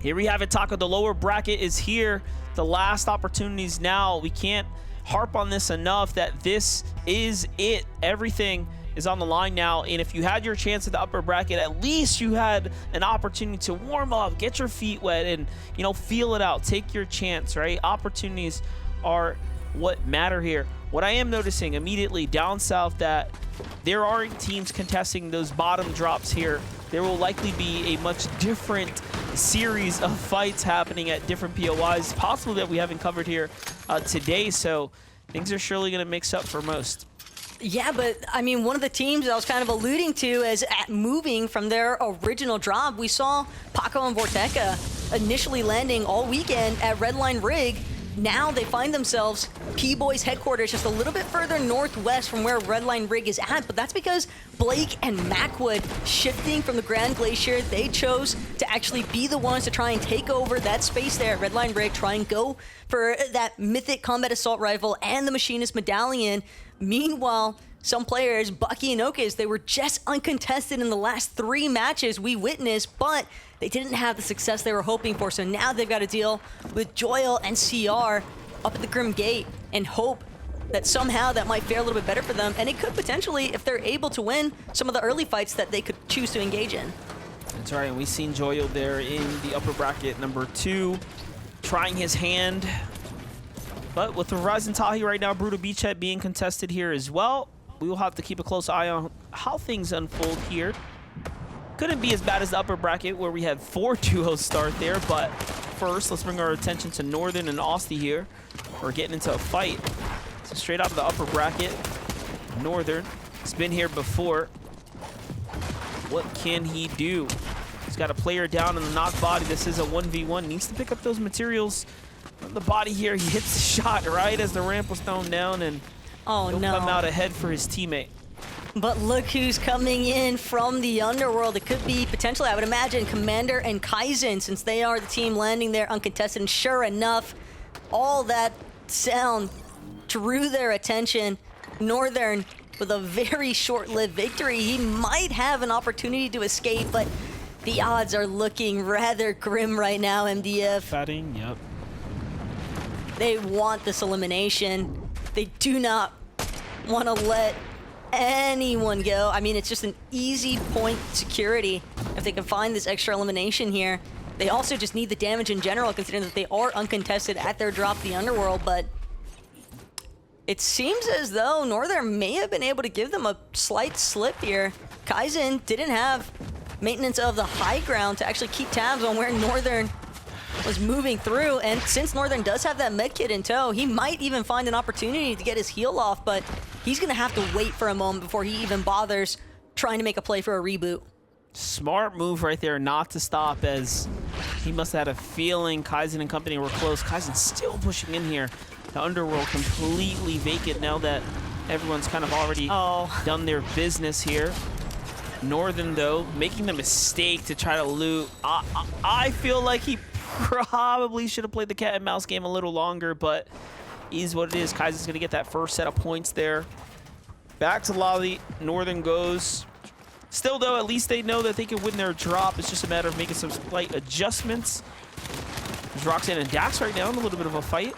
Here we have it, Taco. The lower bracket is here. The last opportunities now. We can't harp on this enough that this is it. Everything is on the line now, and if you had your chance at the upper bracket, at least you had an opportunity to warm up, get your feet wet, and feel it out. Take your chance, right? Opportunities are what matter here. What I am noticing immediately down south, that there aren't teams contesting those bottom drops here. There will likely be a much different series of fights happening at different POIs, possibly that we haven't covered here today, so things are surely going to mix up for most. Yeah, but I mean, one of the teams I was kind of alluding to is moving from their original drop. We saw Paco and Vorteca initially landing all weekend at Redline Rig. Now they find themselves P-Boys headquarters just a little bit further northwest from where Redline Rig is at, but that's because Blake and Macwood shifting from the Grand Glacier. They chose to actually be the ones to try and take over that space there at Redline Rig, try and go for that Mythic Combat Assault Rifle and the Machinist Medallion. Meanwhile, some players, Bucky and Okas, they were just uncontested in the last 3 matches we witnessed, but they didn't have the success they were hoping for. So now they've got to deal with Joyle and CR up at the Grim Gate and hope that somehow that might fare a little bit better for them. And it could potentially, if they're able to win some of the early fights that they could choose to engage in. That's right, and we've seen Joyle there in the upper bracket, number 2, trying his hand. But with the Horizon Tahi right now, Brutal Beachhead being contested here as well, we will have to keep a close eye on how things unfold here. Couldn't be as bad as the upper bracket where we had 4 duos start there, but first, let's bring our attention to Northern and Austin here. We're getting into a fight. So straight out of the upper bracket, Northern has been here before. What can he do? He's got a player down in the knock body. This is a 1v1. Needs to pick up those materials from the body here. He hits the shot right as the ramp was thrown down, and he'll come out ahead for his teammate. But look who's coming in from the underworld. It could be potentially, I would imagine, Commander and Kaizen, since they are the team landing there uncontested. And sure enough, all that sound drew their attention. Northern with a very short-lived victory. He might have an opportunity to escape, but the odds are looking rather grim right now, MDF. Fatting, yep. They want this elimination. They do not want to let anyone go. I mean, it's just an easy point security if they can find this extra elimination here. They also just need the damage in general, considering that they are uncontested at their drop, the Underworld, but it seems as though Northern may have been able to give them a slight slip here. Kaizen didn't have maintenance of the high ground to actually keep tabs on where Northern was moving through, and since Northern does have that medkit in tow, he might even find an opportunity to get his heal off, but he's gonna have to wait for a moment before he even bothers trying to make a play for a reboot. Smart move right there not to stop, as he must have had a feeling Kaizen and company were close. Kaizen still pushing in here. The Underworld completely vacant now that everyone's kind of already done their business here. Northern, though, making the mistake to try to loot. I feel like he probably should have played the cat and mouse game a little longer, but is what it is. Kaizen's gonna get that first set of points there. Back to lobby, Northern goes. Still though, at least they know that they can win their drop. It's just a matter of making some slight adjustments. There's Roxanne and Dax right now in a little bit of a fight.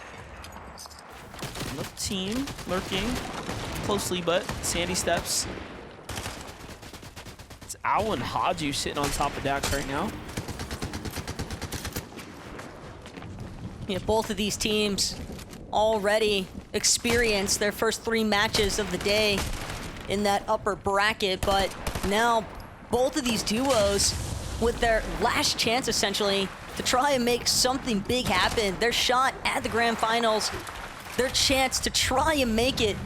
Another team lurking closely, but Sandy steps. It's Owl and Haju sitting on top of Dax right now. Yeah, both of these teams already experienced their first 3 matches of the day in that upper bracket, but now both of these duos with their last chance essentially to try and make something big happen. Their shot at the grand finals, their chance to try and make it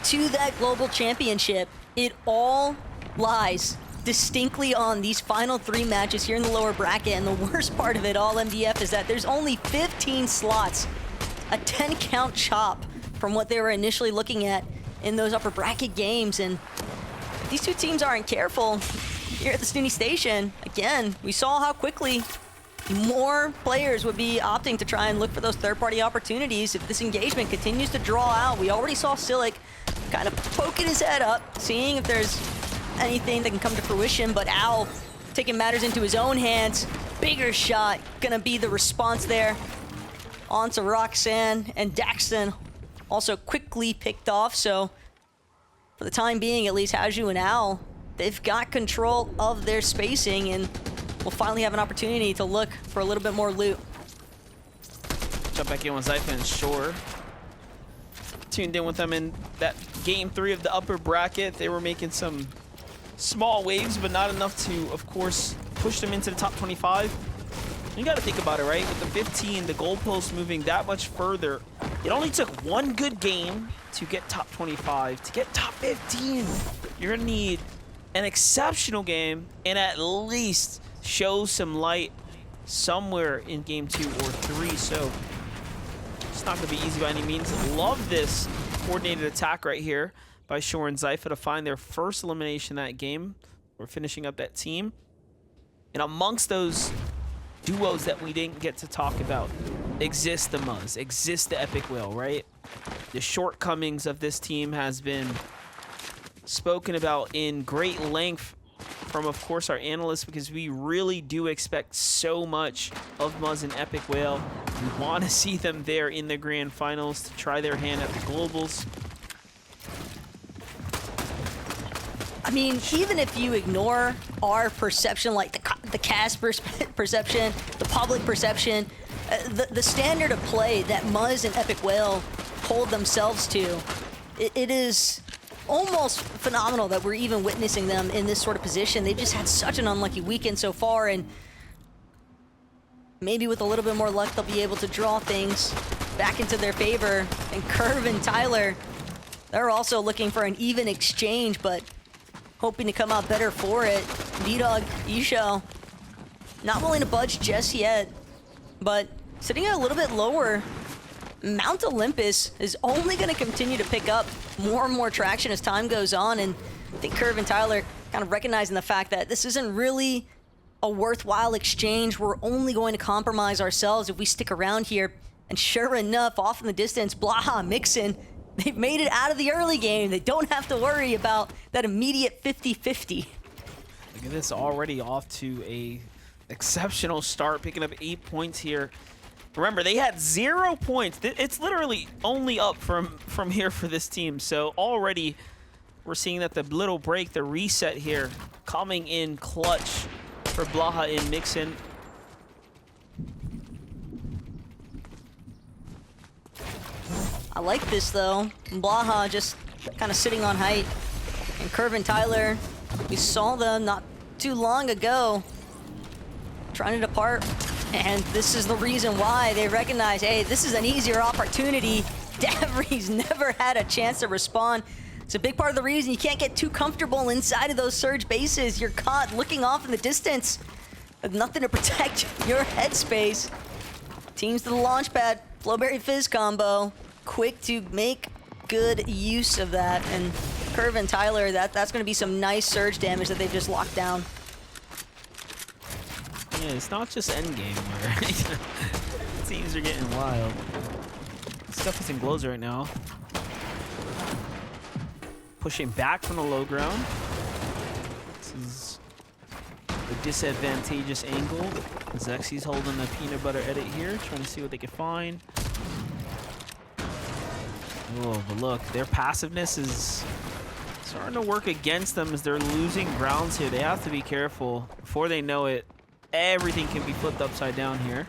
to that global championship. It all lies distinctly on these final 3 matches here in the lower bracket, and the worst part of it all, MDF, is that there's only 15 slots, a 10 count chop from what they were initially looking at in those upper bracket games. And if these 2 teams aren't careful here at the Snooty Station, again, we saw how quickly more players would be opting to try and look for those third-party opportunities if this engagement continues to draw out. We already saw Silic kind of poking his head up, seeing if there's anything that can come to fruition, but Owl taking matters into his own hands, bigger shot gonna be the response there. Onto Roxanne, and Daxton also quickly picked off, so for the time being, at least Haju and Al, they've got control of their spacing, and we'll finally have an opportunity to look for a little bit more loot. Jump back in with Zypha and Shore. Tuned in with them in that game 3 of the upper bracket. They were making some small waves, but not enough to, of course, push them into the top 25. You got to think about it, right? With the 15, the goalpost moving that much further, it only took one good game to get top 25. To get top 15, you're going to need an exceptional game and at least show some light somewhere in game 2 or 3. So it's not going to be easy by any means. Love this coordinated attack right here by Shore and Zypha to find their first elimination that game. We're finishing up that team. And amongst those duos that we didn't get to talk about, exists the Muzz, exists the Epic Whale, right? The shortcomings of this team has been spoken about in great length from, of course, our analysts, because we really do expect so much of Muzz and Epic Whale. We want to see them there in the grand finals to try their hand at the globals. I mean, even if you ignore our perception, like the cast perception, the public perception, the standard of play that Muzz and Epic Whale hold themselves to, it is almost phenomenal that we're even witnessing them in this sort of position. They've just had such an unlucky weekend so far, and maybe with a little bit more luck, they'll be able to draw things back into their favor. And Curve and Tyler, they're also looking for an even exchange, but hoping to come out better for it. V-Dog, Isho, not willing to budge just yet, but sitting a little bit lower. Mount Olympus is only going to continue to pick up more and more traction as time goes on, and I think Curve and Tyler kind of recognizing the fact that this isn't really a worthwhile exchange. We're only going to compromise ourselves if we stick around here. And sure enough, off in the distance, Blaha, Mixon, they've made it out of the early game. They don't have to worry about that immediate 50-50. Look at this, already off to a exceptional start, picking up 8 points here. Remember, they had 0 points. It's literally only up from here for this team. So already we're seeing that the little break, the reset here, coming in clutch for Blaha and Mixon. I like this though. Blaha just kind of sitting on height. And Curve and Tyler, we saw them not too long ago trying to depart. And this is the reason why they recognize, hey, this is an easier opportunity. Davri's never had a chance to respond. It's a big part of the reason you can't get too comfortable inside of those surge bases. You're caught looking off in the distance with nothing to protect your headspace. Teams to the launch pad, Flowberry Fizz combo. Quick to make good use of that. And Curve and Tyler, that's going to be some nice surge damage that they've just locked down. Yeah, it's not just endgame, right? Teams are getting wild. Stuff is in glows right now. Pushing back from the low ground. This is a disadvantageous angle. Zexi's holding the peanut butter edit here, trying to see what they can find. Oh, but look, their passiveness is starting to work against them as they're losing grounds here. They have to be careful. Before they know it, everything can be flipped upside down here.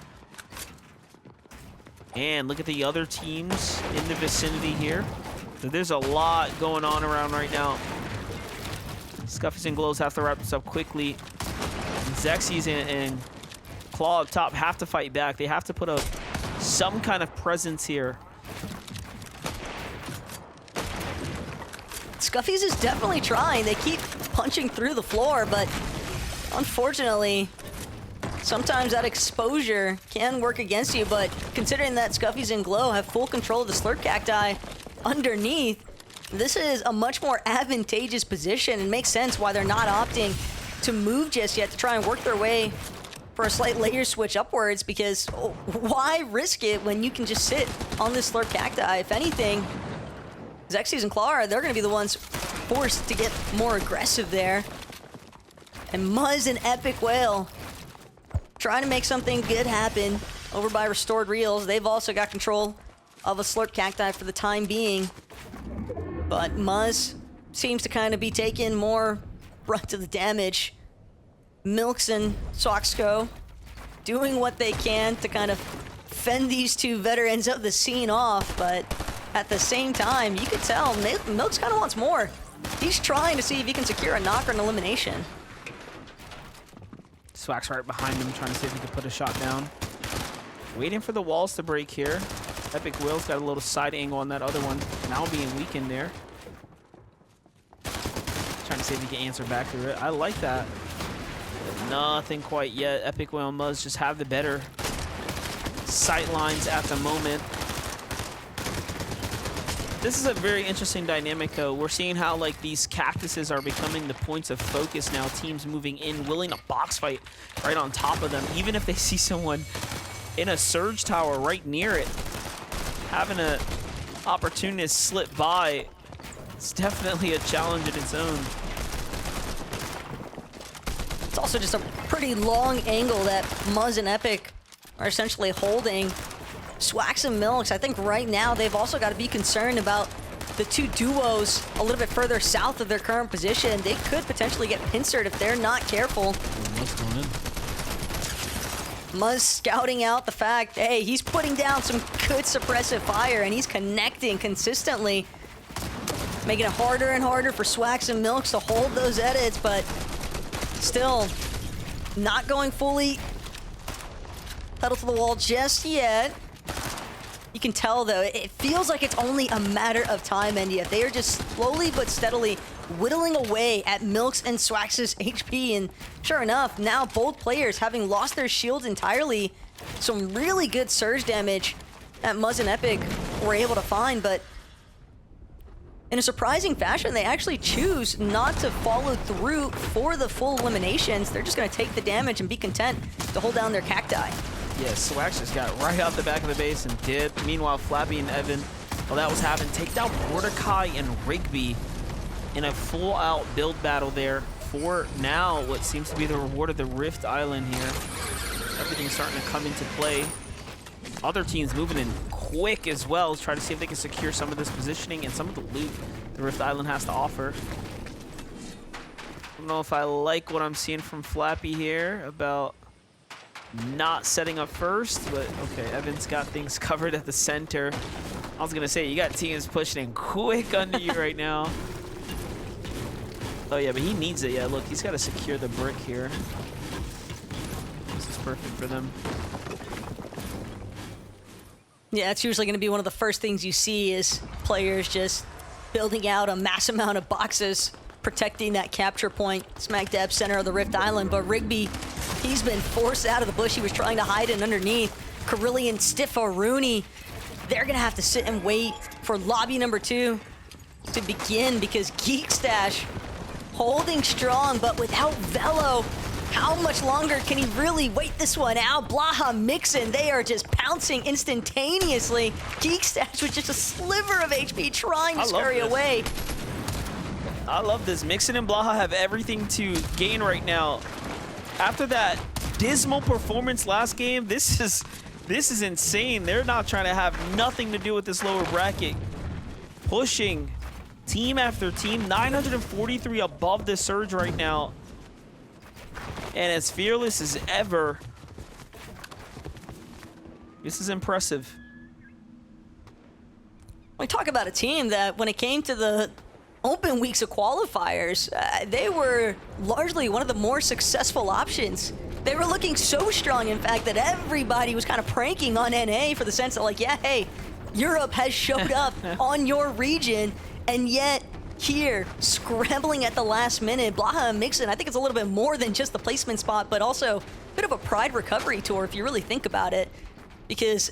And look at the other teams in the vicinity here. So there's a lot going on around right now. Scuffies and Glows have to wrap this up quickly. Zexi's and Claw up top have to fight back. They have to put up some kind of presence here. Scuffies is definitely trying. They keep punching through the floor, but unfortunately, sometimes that exposure can work against you. But considering that Scuffies and Glow have full control of the Slurp Cacti underneath, this is a much more advantageous position, and makes sense why they're not opting to move just yet to try and work their way for a slight layer switch upwards, because why risk it when you can just sit on this Slurp Cacti? If anything, Zexies and Clara, they're going to be the ones forced to get more aggressive there. And Muzz and Epic Whale trying to make something good happen over by Restored Reels. They've also got control of a Slurp Cacti for the time being. But Muzz seems to kind of be taking more brunt of the damage. Milks and Swaxco doing what they can to kind of fend these two veterans of the scene off, but at the same time, you could tell Milks kind of wants more. He's trying to see if he can secure a knock or an elimination. Swack's right behind him, trying to see if he can put a shot down. Waiting for the walls to break here. Epic Will's got a little side angle on that other one, now being weakened there. Trying to see if he can answer back to it. I like that. But nothing quite yet. Epic Will and Muzz just have the better sight lines at the moment. This is a very interesting dynamic, though. We're seeing how like these cactuses are becoming the points of focus now. Teams moving in, willing to box fight right on top of them, even if they see someone in a surge tower right near it. Having an opportunist slip by, it's definitely a challenge in its own. It's also just a pretty long angle that Muzz and Epic are essentially holding. Swax and Milks, I think right now they've also got to be concerned about the two duos a little bit further south of their current position. They could potentially get pincered if they're not careful. What's going in? Muzz scouting out the fact, hey, he's putting down some good suppressive fire and he's connecting consistently, making it harder and harder for Swax and Milks to hold those edits, but still not going fully pedal to the wall just yet. You can tell, though, it feels like it's only a matter of time, and yet they are just slowly but steadily whittling away at Milks and Swax's HP, and sure enough, now both players, having lost their shields entirely, some really good surge damage that Muzz and Epic were able to find, but in a surprising fashion, they actually choose not to follow through for the full eliminations. They're just going to take the damage and be content to hold down their cacti. Yeah, Swax just got right out the back of the base and did. Meanwhile, Flappy and Evan, while that was happening, take down Mordecai and Rigby in a full-out build battle there for now what seems to be the reward of the Rift Island here. Everything's starting to come into play. Other teams moving in quick as well to try to see if they can secure some of this positioning and some of the loot the Rift Island has to offer. I don't know if I like what I'm seeing from Flappy here about not setting up first, but okay, Evan's got things covered at the center. I was gonna say, you got teams pushing in quick under you right now. Oh yeah, but he needs it. Yeah, look, he's got to secure the brick here. This is perfect for them. Yeah, it's usually going to be one of the first things you see is players just building out a mass amount of boxes, protecting that capture point, smack dab center of the Rift Island. But Rigby, he's been forced out of the bush he was trying to hide in underneath. Carillion, Stiffa, Rooney, they're going to have to sit and wait for lobby number 2 to begin because Geek Stash holding strong, but without Velo, how much longer can he really wait this one out? Blaha, Mixon, they are just pouncing instantaneously. Geek Stash with just a sliver of HP trying to scurry away. I love this. Mixon and Blaha have everything to gain right now. After that dismal performance last game, this is insane. They're not trying to have nothing to do with this lower bracket. Pushing team after team, 943 above the surge right now. And as fearless as ever. This is impressive. We talk about a team that when it came to the open weeks of qualifiers, they were largely one of the more successful options. They were looking so strong, in fact, that everybody was kind of pranking on NA for the sense that, like, yeah, hey, Europe has showed up on your region, and yet here, scrambling at the last minute, Blaha and Mixon, I think it's a little bit more than just the placement spot, but also a bit of a pride recovery tour if you really think about it, because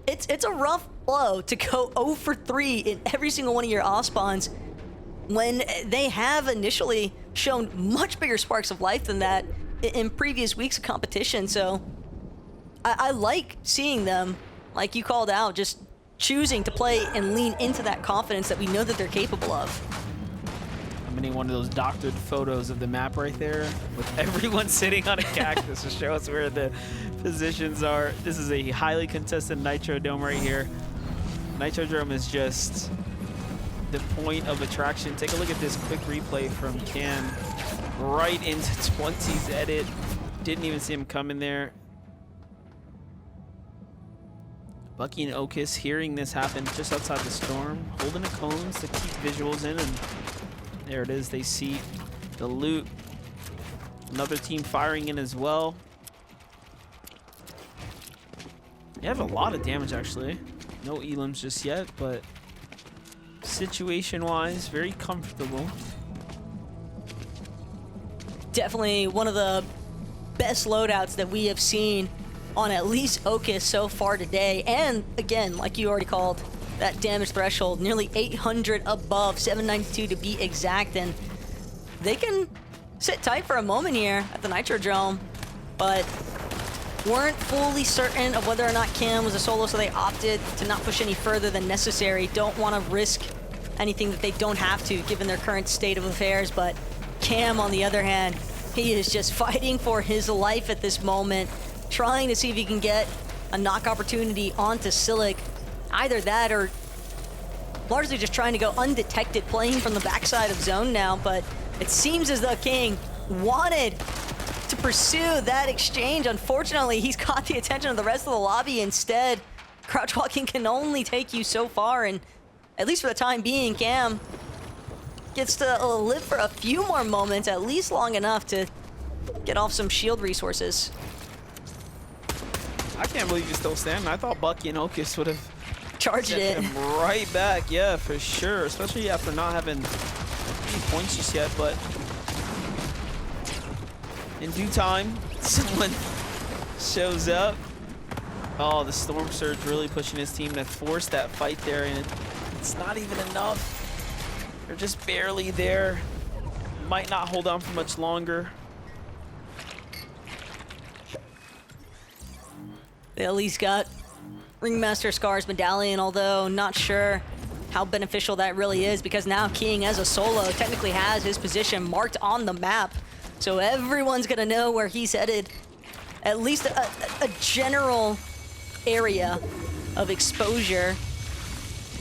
it's a rough blow to go 0 for 3 in every single one of your off spawns when they have initially shown much bigger sparks of life than that in previous weeks of competition. So I like seeing them, like you called out, just choosing to play and lean into that confidence that we know that they're capable of. Submitting one of those doctored photos of the map right there with everyone sitting on a cactus to show us where the positions are. This is a highly contested Nitro Dome right here. Nitro Dome is just the point of attraction. Take a look at this quick replay from Cam. Right into 20's edit. Didn't even see him coming there. Bucky and Okus hearing this happen just outside the storm, holding the cones to keep visuals in, and there it is. They see the loot. Another team firing in as well. They have a lot of damage, actually. No elims just yet, but situation-wise, very comfortable. Definitely one of the best loadouts that we have seen on at least Okus so far today. And again, like you already called, that damage threshold, nearly 800 above, 792 to be exact. And they can sit tight for a moment here at the Nitro Dome, but weren't fully certain of whether or not Cam was a solo, so they opted to not push any further than necessary. Don't want to risk anything that they don't have to, given their current state of affairs. But Cam, on the other hand, he is just fighting for his life at this moment, trying to see if he can get a knock opportunity onto Silic. Either that or largely just trying to go undetected, playing from the backside of zone now. But it seems as though King wanted to pursue that exchange. Unfortunately, he's caught the attention of the rest of the lobby instead. Crouch walking can only take you so far, and at least for the time being, Cam gets to live for a few more moments, at least long enough to get off some shield resources. I can't believe he's still standing. I thought Bucky and Okus would have charged it him right back. Yeah, for sure. Especially after not having any points just yet. But in due time, someone shows up. Oh, the Storm Surge really pushing his team to force that fight there, and it's not even enough. They're just barely there. Might not hold on for much longer. They at least got Ringmaster Scar's medallion, although not sure how beneficial that really is, because now King, as a solo, technically has his position marked on the map. So everyone's gonna know where he's headed. At least a general area of exposure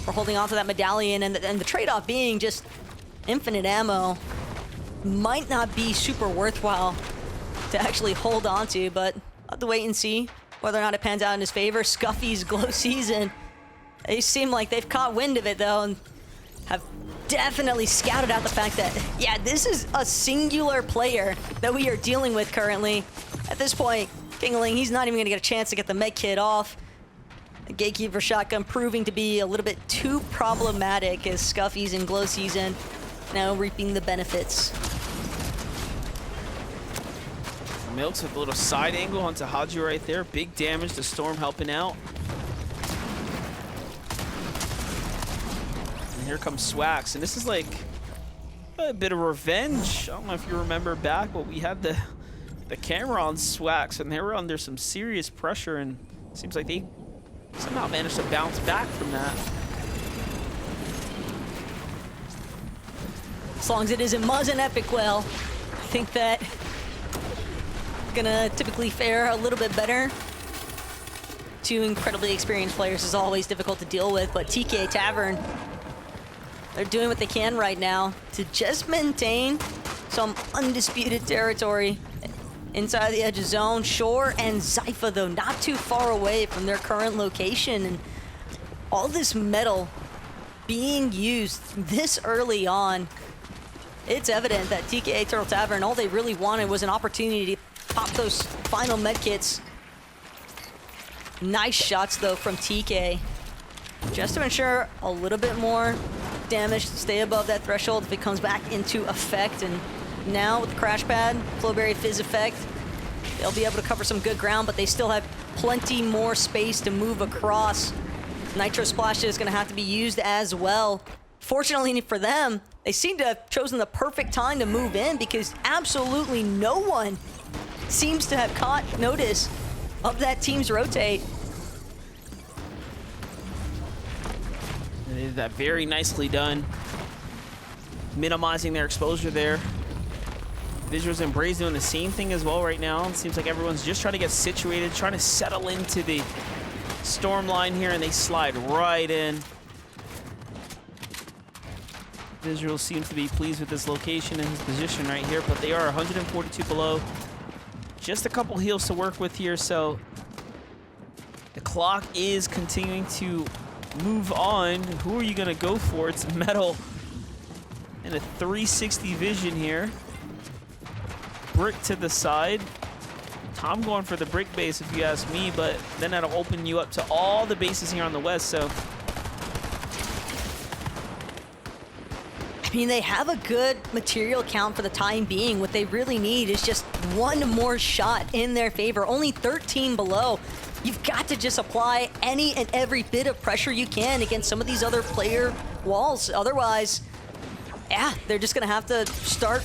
for holding on to that medallion, and the trade-off being just infinite ammo might not be super worthwhile to actually hold on to, but I'll have to wait and see whether or not it pans out in his favor. Scuffy's glow season, they seem like they've caught wind of it though, and have definitely scouted out the fact that, yeah, this is a singular player that we are dealing with currently. At this point, Kingling, he's not even gonna get a chance to get the med kit off. The Gatekeeper shotgun proving to be a little bit too problematic, as Scuffy's in glow season now reaping the benefits. Milks with a little side angle onto Haji right there. Big damage to Storm helping out. And here comes Swax. And this is like a bit of revenge. I don't know if you remember back, but we had the camera on Swax, and they were under some serious pressure, and it seems like they somehow managed to bounce back from that. As long as it isn't Muzz and Epic Well, I think that gonna typically fare a little bit better. Two incredibly experienced players is always difficult to deal with, but TK Tavern, they're doing what they can right now to just maintain some undisputed territory inside the edge of zone. Shore and Zypha, though, not too far away from their current location, and all this metal being used this early on, it's evident that TK Turtle Tavern, all they really wanted was an opportunity to pop those final medkits. Nice shots, though, from TK, just to ensure a little bit more damage to stay above that threshold if it comes back into effect. And now with the crash pad, Flowberry Fizz effect, they'll be able to cover some good ground, but they still have plenty more space to move across. Nitro Splash is going to have to be used as well. Fortunately for them, they seem to have chosen the perfect time to move in, because absolutely no one seems to have caught notice of that team's rotate. They did that very nicely done. minimizing their exposure there. Visuals and Braze doing the same thing as well right now. It seems like everyone's just trying to get situated, trying to settle into the storm line here, and they slide right in. Visuals seem to be pleased with this location and his position right here, but they are 142 below. Just a couple heals to work with here, so the clock is continuing to move on. Who are you going to go for? It's Metal and a 360 vision here. Brick to the side. Tom going for the brick base if you ask me, but then that'll open you up to all the bases here on the west, so. I mean, they have a good material count for the time being. What they really need is just one more shot in their favor. Only 13 below. You've got to just apply any and every bit of pressure you can against some of these other player walls. Otherwise, yeah, they're just going to have to start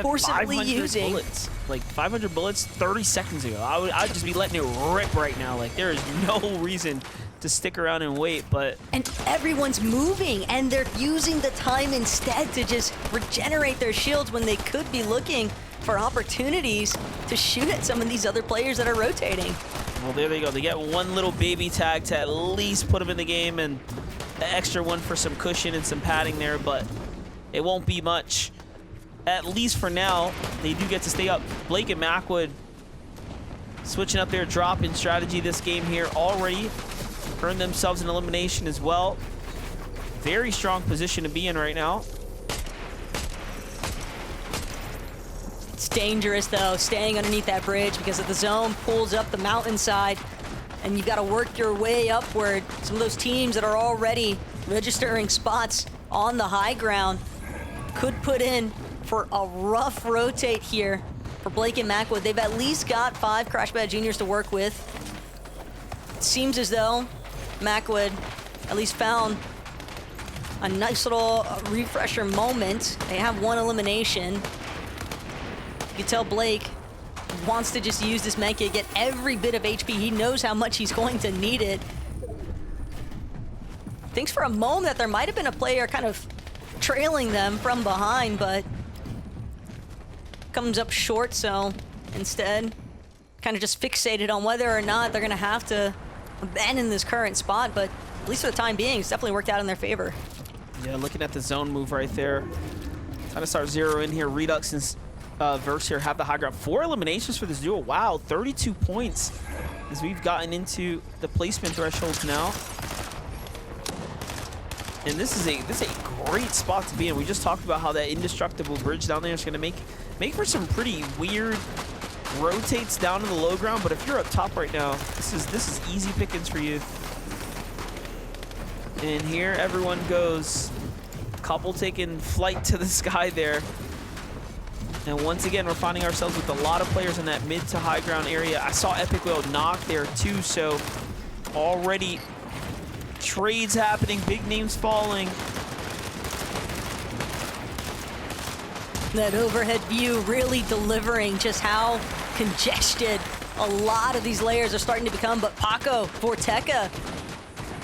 forcibly using bullets. Like 500 bullets 30 seconds ago. I'd just be letting it rip right now. Like, there is no reason to stick around and wait, but... And everyone's moving, and they're using the time instead to just regenerate their shields when they could be looking for opportunities to shoot at some of these other players that are rotating. Well, there they go. They get one little baby tag to at least put them in the game, and the extra one for some cushion and some padding there, but it won't be much. At least for now, they do get to stay up. Blake and Macwood switching up their drop-in strategy this game here already. Earned themselves an elimination as well. Very strong position to be in right now. It's dangerous, though, staying underneath that bridge because if the zone pulls up the mountainside and you've got to work your way upward, some of those teams that are already registering spots on the high ground could put in for a rough rotate here for Blake and Macwood. They've at least got 5 Crashbad Juniors to work with. It seems as though Macwood at least found a nice little refresher moment. They have one elimination. You can tell Blake wants to just use this Mecha, get every bit of HP. He knows how much he's going to need it. Thinks for a moment that there might have been a player kind of trailing them from behind, but comes up short, so instead kind of just fixated on whether or not they're going to have to abandon this current spot, but at least for the time being, it's definitely worked out in their favor. Yeah, looking at the zone move right there. Trying to start zero in here. Redux and Verse here have the high ground. 4 eliminations for this duo. Wow, 32 points as we've gotten into the placement thresholds now. And this is a great spot to be in. We just talked about how that indestructible bridge down there is going to make for some pretty weird rotates down to the low ground. But if you're up top right now, this is easy pickings for you. And here everyone goes. Couple taking flight to the sky there. And once again, we're finding ourselves with a lot of players in that mid to high ground area. I saw Epic Whale knock there too, so already trades happening, big names falling. That overhead view really delivering just how congested a lot of these layers are starting to become. But Paco, Vorteca,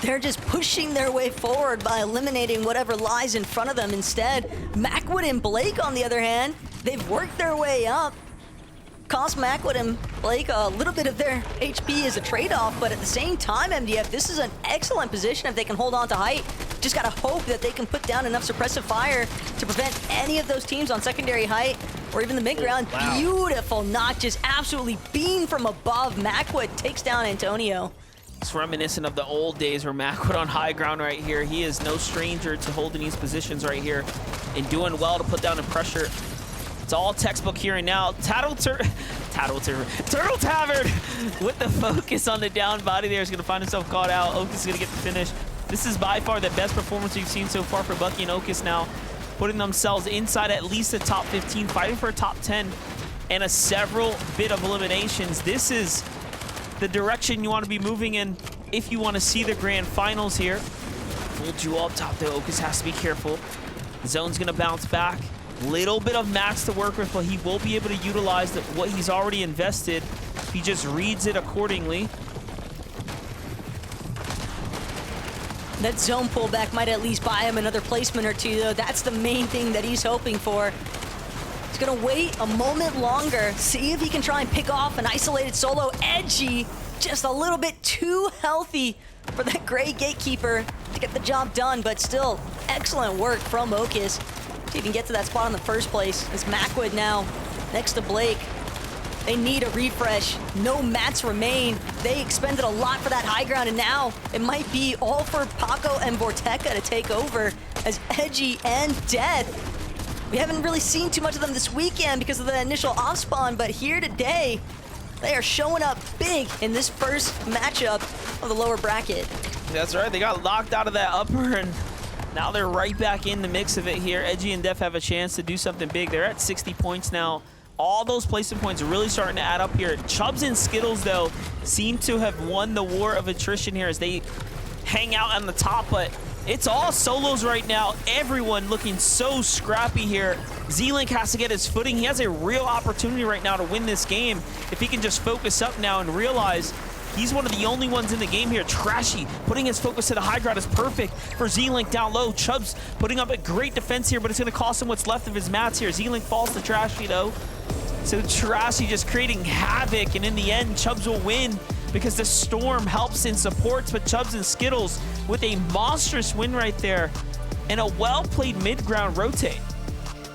they're just pushing their way forward by eliminating whatever lies in front of them instead. Macwood and Blake, on the other hand, they've worked their way up. Cost Macwood and Blake a little bit of their HP as a trade-off, but at the same time, MDF, this is an excellent position if they can hold on to height. Just gotta hope that they can put down enough suppressive fire to prevent any of those teams on secondary height or even the mid-ground. Wow. Beautiful knock, just absolutely beam from above. Macwood takes down Antonio. It's reminiscent of the old days where Macwood on high ground right here. He is no stranger to holding these positions right here and doing well to put down the pressure. It's all textbook here and now. Turtle Tavern with the focus on the down body there is going to find himself caught out. Okus is going to get the finish. This is by far the best performance we've seen so far for Bucky and Okus now, putting themselves inside at least the top 15, fighting for a top 10 and a several bit of eliminations. This is the direction you want to be moving in if you want to see the grand finals here. Full duo up top though. Okus has to be careful. The zone's going to bounce back. Little bit of max to work with, but he will be able to utilize what he's already invested. He just reads it accordingly. That zone pullback might at least buy him another placement or two, though. That's the main thing that he's hoping for. He's gonna wait a moment longer, see if he can try and pick off an isolated solo. Edgy, just a little bit too healthy for that gray gatekeeper to get the job done, but still, excellent work from Okus to even get to that spot in the first place. As Macwood now next to Blake. They need a refresh. No mats remain. They expended a lot for that high ground, and now it might be all for Paco and Vorteca to take over as Edgy and Death. We haven't really seen too much of them this weekend because of the initial off spawn, but here today, they are showing up big in this first matchup of the lower bracket. That's right, they got locked out of that upper, and now they're right back in the mix of it here. Edgy and Def have a chance to do something big. They're at 60 points now. All those placement points are really starting to add up here. Chubs and Skqttles, though, seem to have won the war of attrition here as they hang out on the top, but it's all solos right now. Everyone looking so scrappy here. Z-Link has to get his footing. He has a real opportunity right now to win this game if he can just focus up now and realize he's one of the only ones in the game here. Trashy putting his focus to the high ground is perfect for Z-Link down low. Chubs putting up a great defense here, but it's going to cost him what's left of his mats here. Z-Link falls to Trashy, though. So Trashy just creating havoc, and in the end, Chubs will win because the Storm helps and supports, but Chubs and Skqttles with a monstrous win right there and a well-played mid-ground rotate.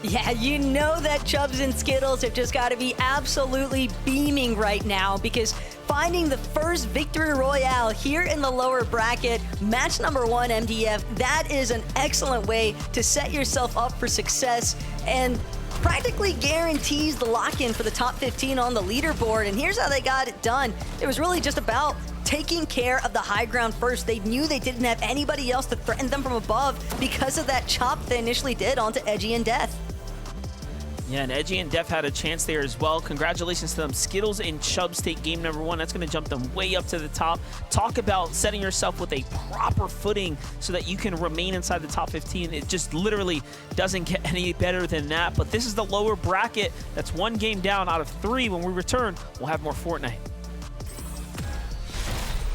Yeah, you know that Chubs and Skqttles have just got to be absolutely beaming right now because finding the first victory royale here in the lower bracket, match number 1 MDF, that is an excellent way to set yourself up for success and practically guarantees the lock-in for the top 15 on the leaderboard. And here's how they got it done. It was really just about taking care of the high ground first. They knew they didn't have anybody else to threaten them from above because of that chop they initially did onto Edgy and Death. Yeah, and Edgy and Def had a chance there as well. Congratulations to them. Skqttles and Chubs take game number 1. That's going to jump them way up to the top. Talk about setting yourself with a proper footing so that you can remain inside the top 15. It just literally doesn't get any better than that. But this is the lower bracket. That's 1 game down out of 3. When we return, we'll have more Fortnite.